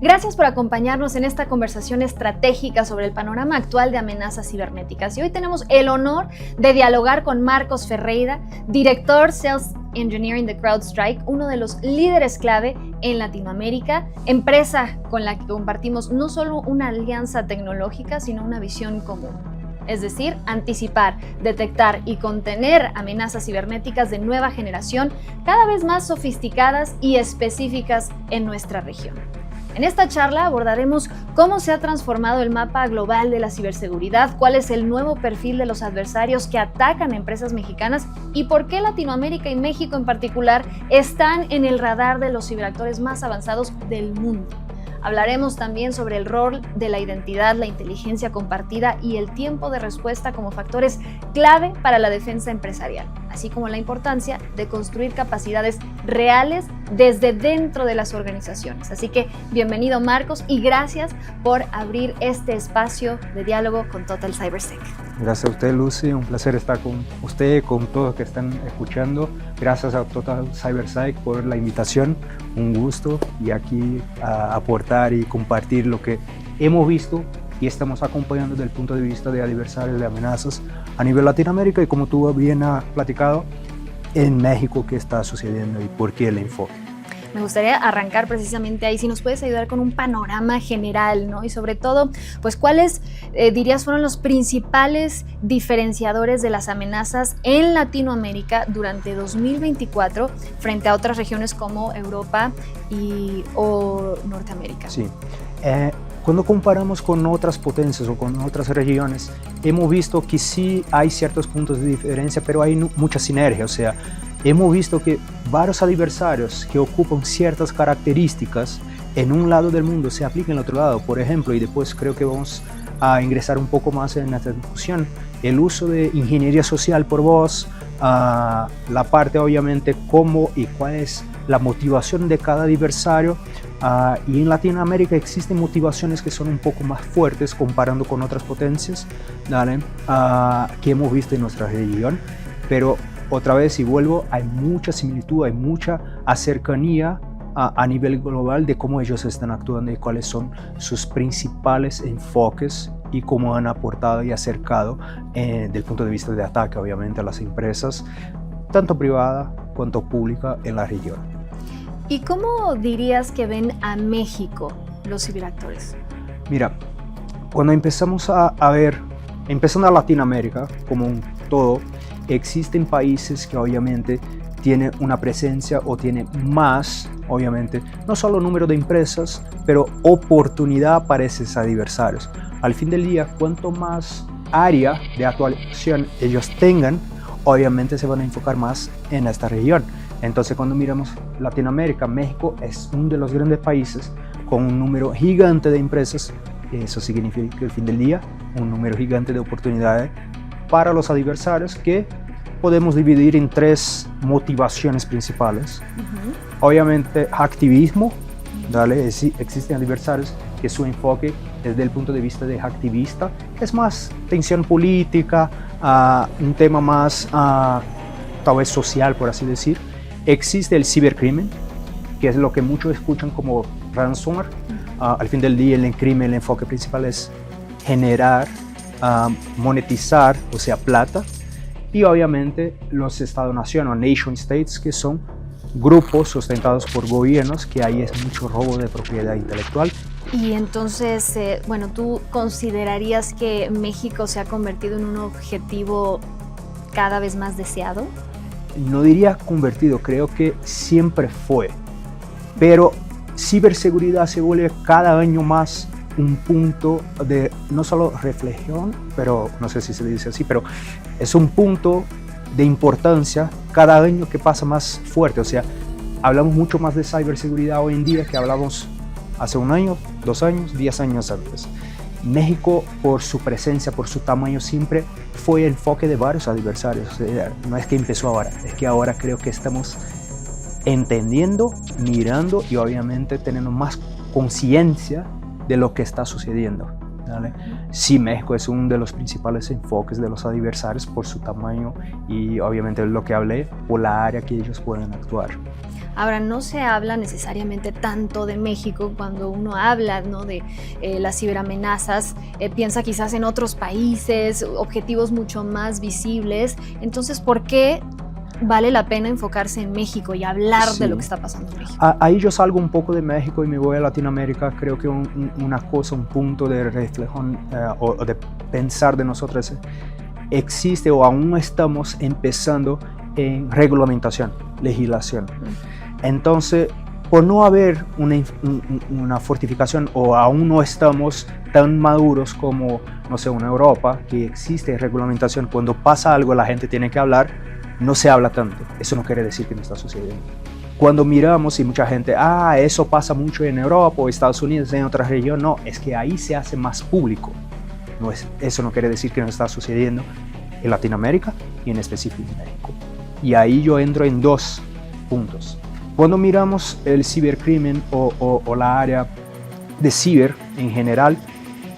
Gracias por acompañarnos en esta conversación estratégica sobre el panorama actual de amenazas cibernéticas. Y hoy tenemos el honor de dialogar con Marcos Ferreira, director Sales Engineering de CrowdStrike, uno de los líderes clave en Latinoamérica, empresa con la que compartimos no solo una alianza tecnológica, sino una visión común. Es decir, anticipar, detectar y contener amenazas cibernéticas de nueva generación, cada vez más sofisticadas y específicas en nuestra región. En esta charla abordaremos cómo se ha transformado el mapa global de la ciberseguridad, cuál es el nuevo perfil de los adversarios que atacan a empresas mexicanas y por qué Latinoamérica y México en particular están en el radar de los ciberactores más avanzados del mundo. Hablaremos también sobre el rol de la identidad, la inteligencia compartida y el tiempo de respuesta como factores clave para la defensa empresarial, así como la importancia de construir capacidades reales desde dentro de las organizaciones. Así que bienvenido, Marcos, y gracias por abrir este espacio de diálogo con Total CyberSec. Gracias a usted, Lucy, un placer estar con usted, con todos que están escuchando. Gracias a Total CyberSec por la invitación, un gusto, y aquí a aportar y compartir lo que hemos visto y estamos acompañando desde el punto de vista de adversarios, de amenazas a nivel Latinoamérica y, como tú bien has platicado, en México, qué está sucediendo y por qué el enfoque. Me gustaría arrancar precisamente ahí, si nos puedes ayudar con un panorama general, ¿no? Y sobre todo, pues, ¿cuáles dirías fueron los principales diferenciadores de las amenazas en Latinoamérica durante 2024 frente a otras regiones como Europa o Norteamérica? Sí. Cuando comparamos con otras potencias o con otras regiones, hemos visto que sí hay ciertos puntos de diferencia, pero hay mucha sinergia. O sea, hemos visto que varios adversarios que ocupan ciertas características en un lado del mundo se aplican en el otro lado. Por ejemplo, y después creo que vamos a ingresar un poco más en esta discusión, el uso de ingeniería social por voz, la parte obviamente cómo y cuál es la motivación de cada adversario. Y en Latinoamérica existen motivaciones que son un poco más fuertes comparando con otras potencias, que hemos visto en nuestra región, pero otra vez, y vuelvo, hay mucha similitud, hay mucha cercanía a nivel global de cómo ellos están actuando y cuáles son sus principales enfoques y cómo han aportado y acercado del punto de vista de ataque, obviamente, a las empresas, tanto privada cuanto pública en la región. ¿Y cómo dirías que ven a México los ciberactores? Mira, cuando empezamos a ver, empezando a Latinoamérica como un todo, existen países que obviamente tienen una presencia o tienen más, obviamente, no solo número de empresas, pero oportunidad para esos adversarios. Al fin del día, cuanto más área de actuación ellos tengan, obviamente se van a enfocar más en esta región. Entonces, cuando miramos Latinoamérica, México es uno de los grandes países con un número gigante de empresas. Eso significa que al fin del día, un número gigante de oportunidades para los adversarios que podemos dividir en tres motivaciones principales. Obviamente, activismo. Existen adversarios que su enfoque desde el punto de vista de activista es más tensión política, un tema más tal vez social, por así decir. Existe el cibercrimen, que es lo que muchos escuchan como ransomware. Al fin del día, el crimen, el enfoque principal es generar, monetizar, o sea, plata. Y obviamente los Estados-nación o nation states, que son grupos sustentados por gobiernos, que ahí es mucho robo de propiedad intelectual. Y entonces, ¿tú considerarías que México se ha convertido en un objetivo cada vez más deseado? No diría convertido, creo que siempre fue, pero ciberseguridad se vuelve cada año más un punto de no solo reflexión, pero no sé si se dice así, pero es un punto de importancia cada año que pasa más fuerte. O sea, hablamos mucho más de ciberseguridad hoy en día que hablamos hace un año, 2 años, 10 años antes. México, por su presencia, por su tamaño, siempre fue el enfoque de varios adversarios. O sea, no es que empezó ahora, es que ahora creo que estamos entendiendo, mirando y obviamente teniendo más conciencia de lo que está sucediendo, ¿vale? Sí, México es uno de los principales enfoques de los adversarios por su tamaño y obviamente lo que hablé, por la área que ellos pueden actuar. Ahora, no se habla necesariamente tanto de México cuando uno habla, ¿no?, de las ciberamenazas, piensa quizás en otros países, objetivos mucho más visibles. Entonces, ¿por qué vale la pena enfocarse en México y hablar de lo que está pasando en México? Ahí yo salgo un poco de México y me voy a Latinoamérica. Creo que una cosa, un punto de reflexión o de pensar de nosotros existe o aún estamos empezando en regulamentación, legislación. Entonces, por no haber una fortificación o aún no estamos tan maduros como, no sé, una Europa, que existe regulamentación, cuando pasa algo la gente tiene que hablar, no se habla tanto. Eso no quiere decir que no está sucediendo. Cuando miramos y mucha gente, eso pasa mucho en Europa o Estados Unidos, en otra región, no, es que ahí se hace más público. Eso no quiere decir que no está sucediendo en Latinoamérica y en específico en México. Y ahí yo entro en dos puntos. Cuando miramos el cibercrimen o la área de ciber en general,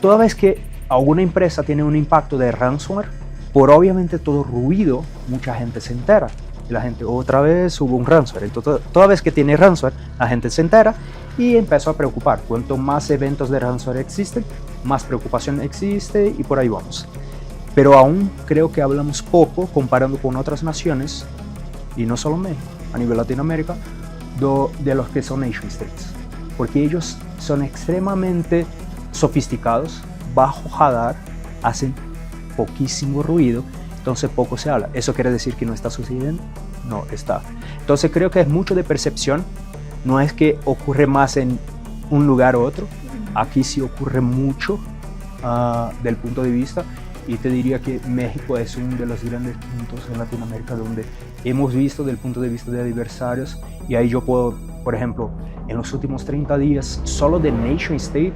toda vez que alguna empresa tiene un impacto de ransomware, por obviamente todo ruido, mucha gente se entera. Y la gente, otra vez hubo un ransomware. Entonces, toda vez que tiene ransomware, la gente se entera y empezó a preocupar. Cuanto más eventos de ransomware existen, más preocupación existe y por ahí vamos. Pero aún creo que hablamos poco comparando con otras naciones, y no solo México, a nivel Latinoamérica, de los que son nation states. Porque ellos son extremadamente sofisticados, bajo radar, hacen poquísimo ruido, entonces poco se habla. ¿Eso quiere decir que no está sucediendo? No está. Entonces creo que es mucho de percepción, no es que ocurre más en un lugar u otro, aquí sí ocurre mucho del punto de vista, y te diría que México es uno de los grandes puntos en Latinoamérica donde hemos visto del punto de vista de adversarios, y ahí yo puedo, por ejemplo, en los últimos 30 días, solo de nation state,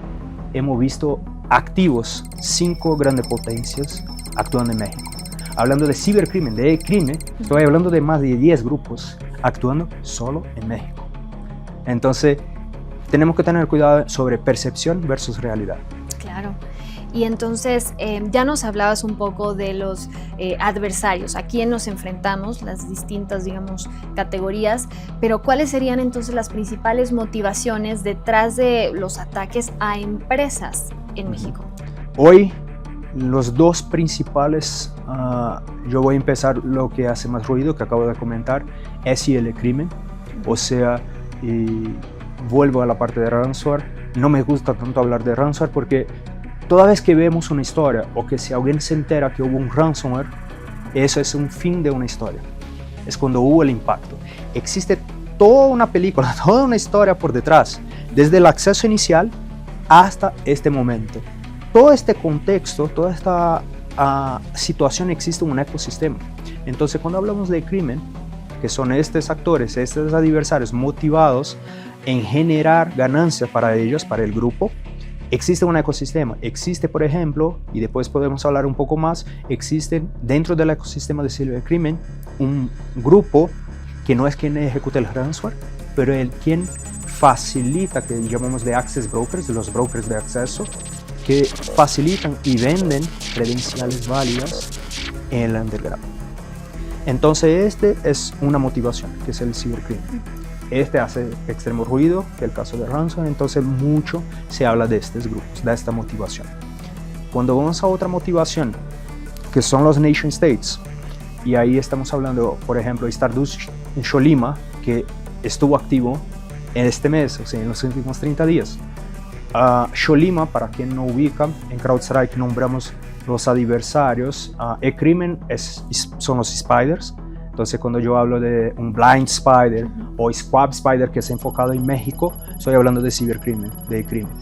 hemos visto activos 5 grandes potencias actuando en México. Hablando de cibercrimen, de crimen, estoy hablando de más de 10 grupos actuando solo en México. Entonces, tenemos que tener cuidado sobre percepción versus realidad. Claro. Y entonces, ya nos hablabas un poco de los adversarios, a quién nos enfrentamos, las distintas, digamos, categorías, pero ¿cuáles serían entonces las principales motivaciones detrás de los ataques a empresas en México? Hoy, los dos principales, yo voy a empezar lo que hace más ruido, que acabo de comentar, es el crimen, o sea, vuelvo a la parte de ransomware. No me gusta tanto hablar de ransomware porque toda vez que vemos una historia o que si alguien se entera que hubo un ransomware, eso es un fin de una historia. Es cuando hubo el impacto. Existe toda una película, toda una historia por detrás, desde el acceso inicial hasta este momento. Todo este contexto, toda esta situación existe en un ecosistema. Entonces, cuando hablamos de crimen, que son estos actores, estos adversarios motivados en generar ganancias para ellos, para el grupo, existe un ecosistema. Existe, por ejemplo, y después podemos hablar un poco más, existe dentro del ecosistema de cibercrimen un grupo que no es quien ejecuta el ransomware, pero el quien facilita, que llamamos de access brokers, de los brokers de acceso, que facilitan y venden credenciales válidas en el underground. Entonces este es una motivación, que es el cibercrimen. Este hace extremo ruido, que es el caso de ransomware, entonces mucho se habla de estos grupos, de esta motivación. Cuando vamos a otra motivación, que son los nation states, y ahí estamos hablando, por ejemplo, de Stardust en Sholima, que estuvo activo en este mes, o sea, en los últimos 30 días. Sholima, para quien no ubica, en CrowdStrike nombramos los adversarios. El crimen son los spiders. Entonces, cuando yo hablo de un blind spider o squab spider que es enfocado en México, estoy hablando de cibercrimen, de crimen.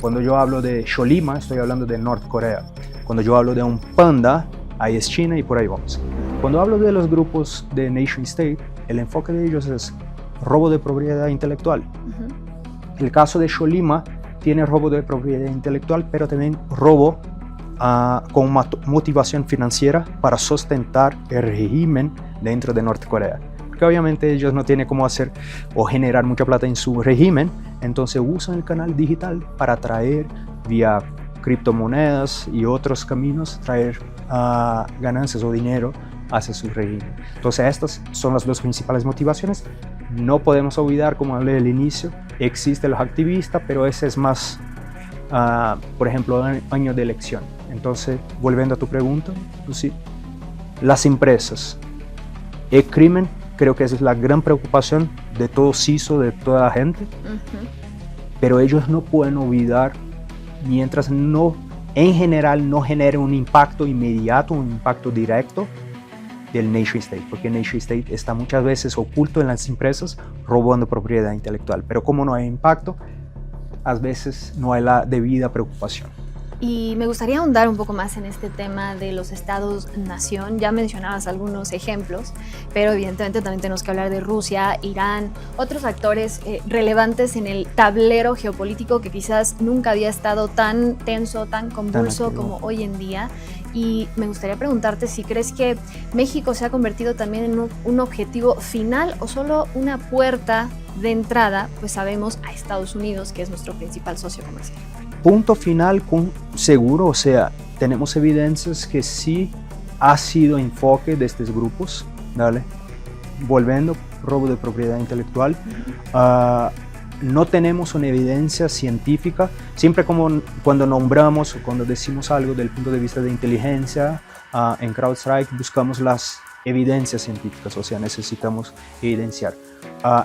Cuando yo hablo de Sholima, estoy hablando de Norcorea. Cuando yo hablo de un panda, ahí es China y por ahí vamos. Cuando hablo de los grupos de nation state, el enfoque de ellos es robo de propiedad intelectual. El caso de Sholima tiene robo de propiedad intelectual, pero también robo con motivación financiera para sustentar el régimen dentro de Norcorea. Porque obviamente ellos no tienen cómo hacer o generar mucha plata en su régimen, entonces usan el canal digital para traer vía criptomonedas y otros caminos, traer ganancias o dinero hacia su régimen. Entonces estas son las dos principales motivaciones no podemos olvidar, como hablé al inicio, existen los activistas, pero ese es más, por ejemplo, año de elección. Entonces, volviendo a tu pregunta, Lucy, las empresas, el crimen, creo que esa es la gran preocupación de todo CISO, de toda la gente, pero ellos no pueden olvidar, mientras no, en general, no genere un impacto inmediato, un impacto directo del nation state, porque el nation state está muchas veces oculto en las empresas robando propiedad intelectual, pero como no hay impacto, a veces no hay la debida preocupación. Y me gustaría ahondar un poco más en este tema de los estados-nación. Ya mencionabas algunos ejemplos, pero evidentemente también tenemos que hablar de Rusia, Irán, otros actores relevantes en el tablero geopolítico que quizás nunca había estado tan tenso, tan convulso como hoy en día. Y me gustaría preguntarte si crees que México se ha convertido también en un objetivo final o solo una puerta de entrada, pues sabemos, a Estados Unidos, que es nuestro principal socio comercial. Punto final con seguro, o sea, tenemos evidencias que sí ha sido enfoque de estos grupos, ¿vale? Volviendo, robo de propiedad intelectual, no tenemos una evidencia científica, siempre como cuando nombramos o cuando decimos algo del punto de vista de inteligencia, en CrowdStrike buscamos las evidencias científicas, o sea, necesitamos evidenciar.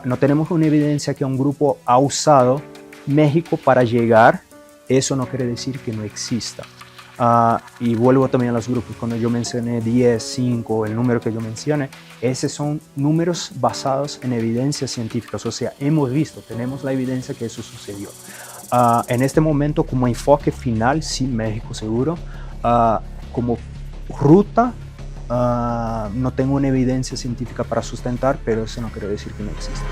No tenemos una evidencia que un grupo ha usado México para llegar. Eso no quiere decir que no exista. Y vuelvo también a los grupos, cuando yo mencioné 10, 5, el número que yo mencioné, esos son números basados en evidencias científicas, o sea, hemos visto, tenemos la evidencia que eso sucedió. En este momento, como enfoque final, sí, México seguro. Como ruta, no tengo una evidencia científica para sustentar, pero eso no quiere decir que no exista.